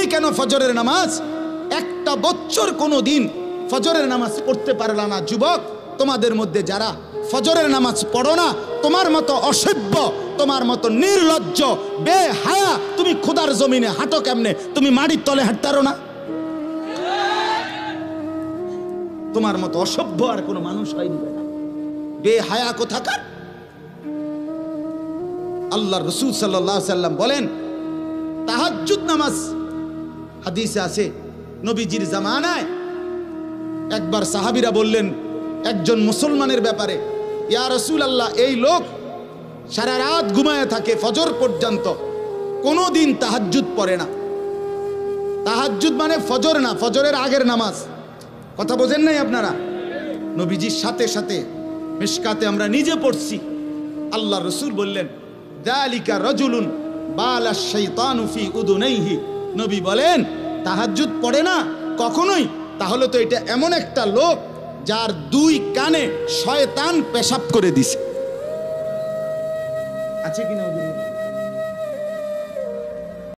তুমি কেন ফজরের নামাজ একটা বছর কোনো দিন ফজরের নামাজ পড়তে পারলা না? যুবক, তোমাদের মধ্যে যারা ফজরের নামাজ পড়ো না, তোমার মতো অসভ্য, তোমার মতো নির্লজ্জ, বেহায়া তুমি খোদার জমিনে হাঁটো কেমনে? তুমি মাটির তলে হাঁটতে পারো না? তোমার মতো অসভ্য আর কোনো মানুষ হয়নি, বেহায়া কোথাকার। আল্লাহর রাসূল সাল্লাল্লাহু আলাইহি সাল্লাম বলেন, তাহাজ্জুদ নামাজ হাদিসে আছে নবীজির জামানায় একবার সাহাবীরা বললেন একজন মুসলমানের ব্যাপারে, ইয়া রাসূলুল্লাহ, এই লোক সারা রাত ঘুমায় থাকে ফজর পর্যন্ত, কোনোদিন তাহাজ্জুদ পড়ে না। তাহাজ্জুদ মানে ফজর না, ফজরের আগের নামাজ। কথা বোঝেন নাই আপনারা? নবীজির সাথে সাথে মিশকাতে আমরা নিজে পড়ছি, আল্লাহ রাসূল বললেন, যালিকা রাজুলুন বালা শাইতানু ফি উদুনাইহি। নবী বলেন, তাহাজ্জুদ পড়ে না কখনোই, তাহলে তো এটা এমন একটা লোক যার দুই কানে শয়তান পেশাব করে দিছে। আছে কিনা?